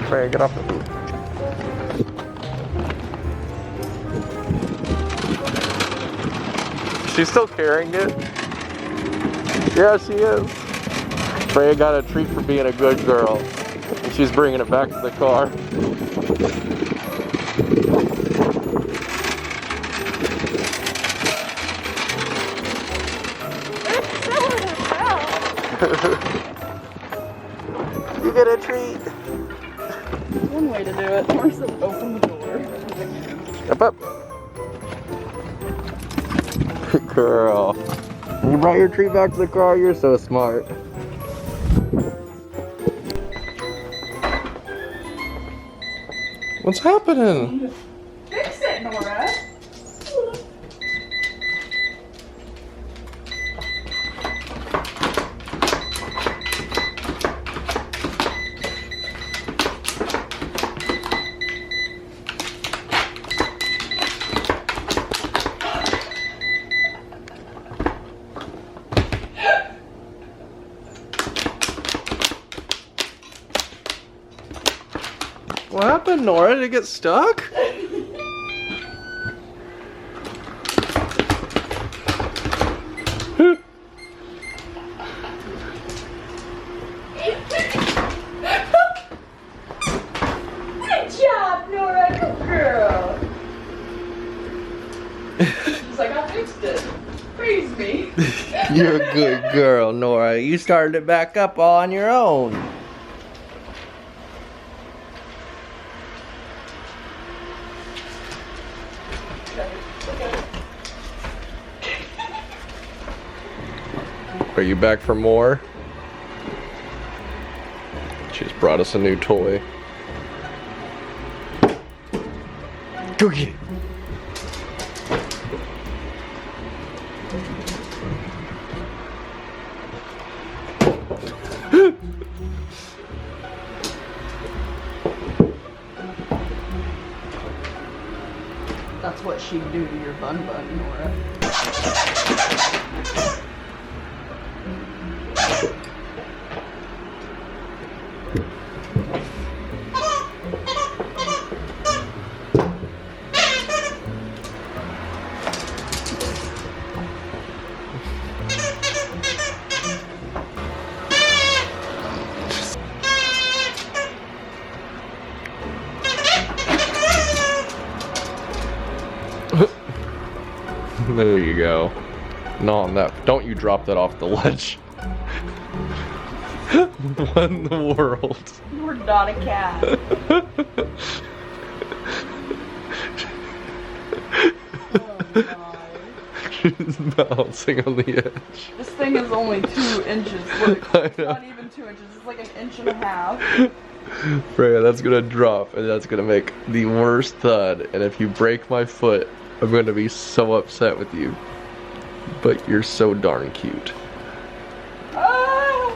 Freya, get off the boot. She's still carrying it? Yeah, she is. Freya got a treat for being a good girl. And she's bringing it back to the car. You get a treat. One way to do it. Or just open the door. Step up. Good girl. You brought your treat back to the car. You're so smart. What's happening? Fix it, Nora. What happened, Nora? Did it get stuck? Good job, Nora. Good girl. She's like, I fixed it. Praise me. You're a good girl, Nora. You started it back up all on your own. Are you back for more? She just brought us a new toy. Go get it. That's what she'd do to your bun, Nora. There you go. No, on that. Don't you drop that off the ledge. What in the world? You're not a cat. Oh my. She's bouncing on the edge. This thing is only 2 inches. Look, it's not even 2 inches. It's like 1.5 inches. Freya, that's gonna drop and that's gonna make the worst thud. And if you break my foot, I'm gonna be so upset with you. But you're so darn cute. Ah!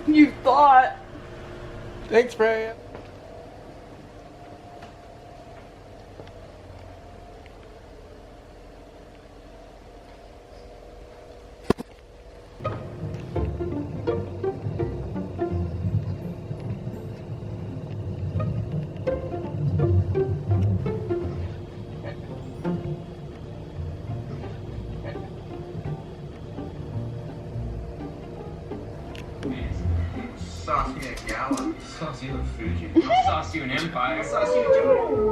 You thought. Thanks, Freya. Sauce you a gala. Sauce you a Fuji. I'll sauce you an empire. I'll sauce you a Jordan.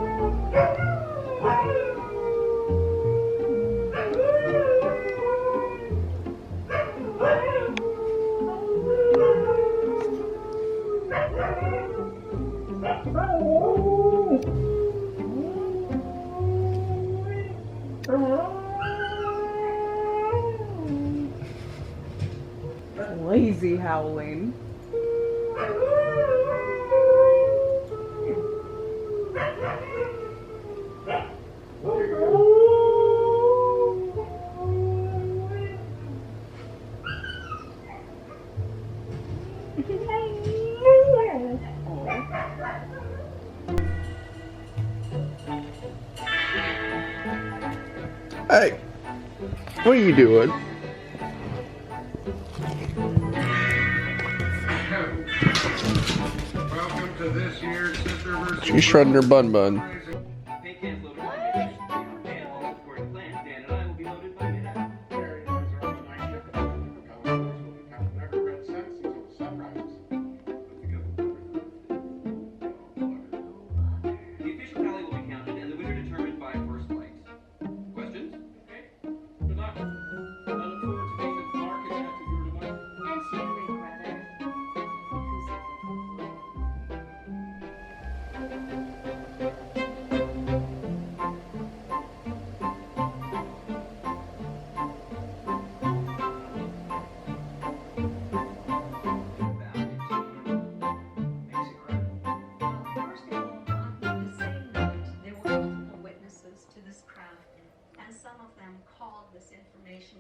crazy howling. Hey, what are you doing? Welcome to this year's Sister vs. She's shredding her bun bun. Paint cans loaded by midnight. And all according to plan, Dan and I will be loaded by midnight. Very nice early night pickup. Cowboys will be counting every red cent until the sun rises. The official tally will be counted and the winner determined by first light. Questions? Okay. Good luck. I look forward to being the market after you were to win. And to you, big brother. There were multiple witnesses to this crime, and some of them called this information